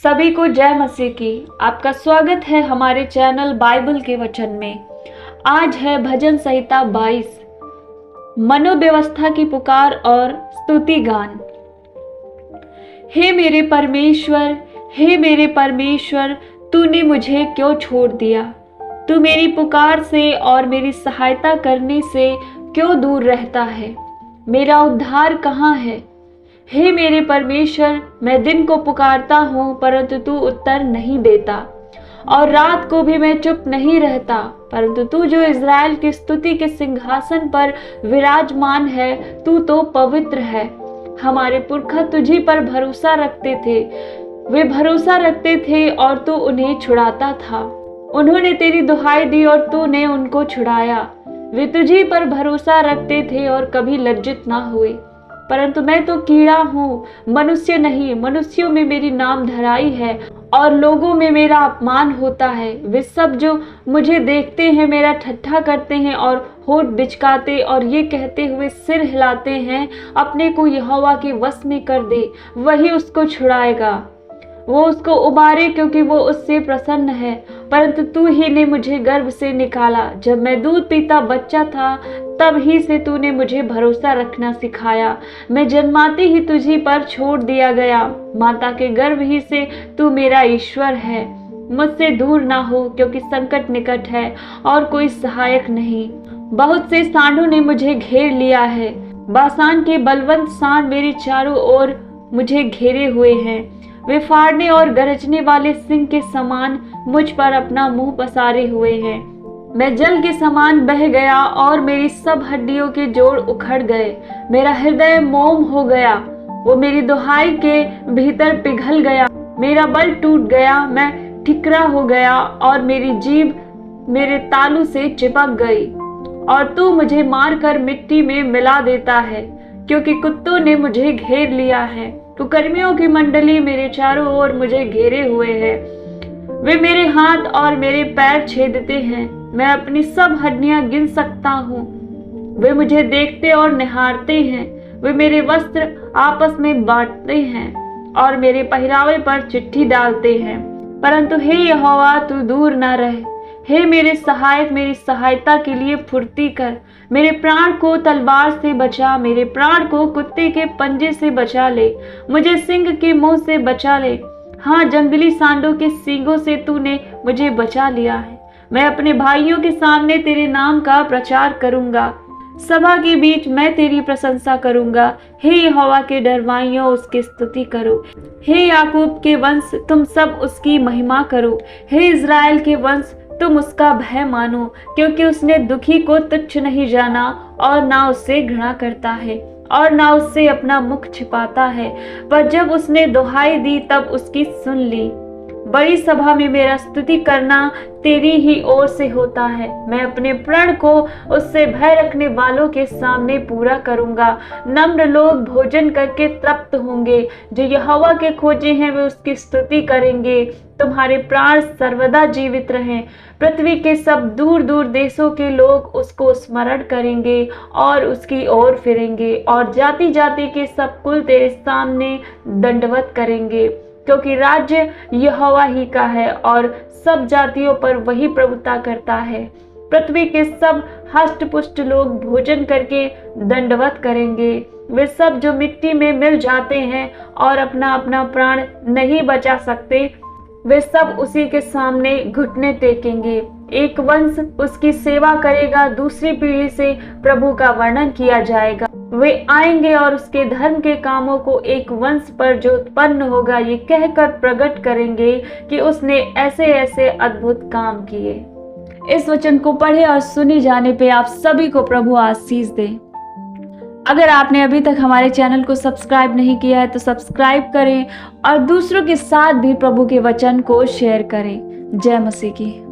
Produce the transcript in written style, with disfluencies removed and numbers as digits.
सभी को जय मसीह की। आपका स्वागत है हमारे चैनल बाइबल के वचन में। आज है भजन संहिता 22, मनोव्यवस्था की पुकार और स्तुति गान। हे मेरे परमेश्वर, तूने मुझे क्यों छोड़ दिया? तू मेरी पुकार से और मेरी सहायता करने से क्यों दूर रहता है? मेरा उद्धार कहाँ है? हे मेरे परमेश्वर, मैं दिन को पुकारता हूँ परंतु तू उत्तर नहीं देता, और रात को भी मैं चुप नहीं रहता, परंतु तू जो इज़राइल की स्तुति के सिंहासन पर विराजमान है, तू तो पवित्र है। हमारे पुरखा तुझी पर भरोसा रखते थे, वे भरोसा रखते थे और तू उन्हें छुड़ाता था। उन्होंने तेरी दुहाई दी और तूने उनको छुड़ाया। वे तुझी पर भरोसा रखते थे और कभी लज्जित ना हुए। परंतु मैं तो कीड़ा हूँ, मनुष्य नहीं। मनुष्यों में मेरी नाम धराई है और लोगों में मेरा अपमान होता है। वे सब जो मुझे देखते हैं मेरा ठट्ठा करते हैं और होठ बिचकाते और ये कहते हुए सिर हिलाते हैं, अपने को यहोवा के वश में कर दे, वही उसको छुड़ाएगा। वो उसको उबारे क्योंकि वो उससे प्रसन्न है। परंतु तू ही ने मुझे गर्भ से निकाला। जब मैं दूध पीता बच्चा था तब ही से तूने मुझे भरोसा रखना सिखाया। मैं जन्माते ही तुझी पर छोड़ दिया गया। माता के गर्भ ही से तू मेरा ईश्वर है। मुझसे दूर ना हो क्योंकि संकट निकट है और कोई सहायक नहीं। बहुत से सांडों ने मुझे घेर लिया है। बासान के बलवंत सांड मेरे चारों ओर मुझे घेरे हुए हैं। वे फाड़ने और गरजने वाले सिंह के समान मुझ पर अपना मुंह पसारे हुए हैं। मैं जल के समान बह गया और मेरी सब हड्डियों के जोड़ उखड़ गए। मेरा हृदय मोम हो गया, वो मेरी दुहाई के भीतर पिघल गया। मेरा बल टूट गया, मैं ठिकरा हो गया और मेरी जीभ मेरे तालू से चिपक गई। और तू मुझे मारकर मिट्टी में मिला देता है, क्योंकि कुत्तों ने मुझे घेर लिया है। कुकर्मियों की मंडली मेरे चारों ओर मुझे घेरे हुए है। वे मेरे हाथ और मेरे पैर छेदते हैं। मैं अपनी सब हड्डियां गिन सकता हूँ। वे मुझे देखते और निहारते हैं। वे मेरे वस्त्र आपस में बांटते हैं और मेरे पहरावे पर चिट्ठी डालते हैं। परंतु हे यहोवा, तू दूर ना रहे। हे मेरे सहायक, मेरी सहायता के लिए फुर्ती कर। मेरे प्राण को तलवार से बचा, मेरे प्राण को कुत्ते के पंजे से बचा ले। मुझे सिंह के मुंह से बचा ले। हाँ, जंगली सांडों के सींगों से तूने मुझे बचा लिया है। मैं अपने भाइयों के सामने तेरे नाम का प्रचार करूंगा। सभा के बीच मैं तेरी प्रशंसा करूंगा। हे यहोवा के डरवाइयों, उसकी स्तुति करो। हे याकूब के वंश, तुम सब उसकी महिमा करो। हे इज़राइल के वंश, तुम उसका भय मानो, क्योंकि उसने दुखी को तुच्छ नहीं जाना और ना उससे घृणा करता है और ना उससे अपना मुख छिपाता है। पर जब उसने दुहाई दी तब उसकी सुन ली। बड़ी सभा में मेरा स्तुति करना तेरी ही ओर से होता है। मैं अपने प्रण को उससे भय रखने वालों के सामने पूरा करूंगा। नम्र लोग भोजन करके तृप्त होंगे। जो यहोवा के खोजे हैं वे उसकी स्तुति करेंगे। तुम्हारे प्राण सर्वदा जीवित रहें। पृथ्वी के सब दूर दूर देशों के लोग उसको स्मरण करेंगे और उसकी ओर फिरेंगे, और जाति जाति के सब कुल तेरे सामने दंडवत करेंगे, क्योंकि राज्य यहोवा ही का है और सब जातियों पर वही प्रभुता करता है। पृथ्वी के सब हष्ट-पुष्ट लोग भोजन करके दंडवत करेंगे। वे सब जो मिट्टी में मिल जाते हैं और अपना अपना प्राण नहीं बचा सकते, वे सब उसी के सामने घुटने टेकेंगे। एक वंश उसकी सेवा करेगा, दूसरी पीढ़ी से प्रभु का वर्णन किया जाएगा। वे आएंगे और उसके धर्म के कामों को एक वंश पर जो उत्पन्न होगा ये कहकर प्रकट करेंगे कि उसने ऐसे ऐसे अद्भुत काम किए। इस वचन को पढ़े और सुनी जाने पे आप सभी को प्रभु आशीष दे। अगर आपने अभी तक हमारे चैनल को सब्सक्राइब नहीं किया है तो सब्सक्राइब करें और दूसरों के साथ भी प्रभु के वचन को शेयर करें। जय मसीह की।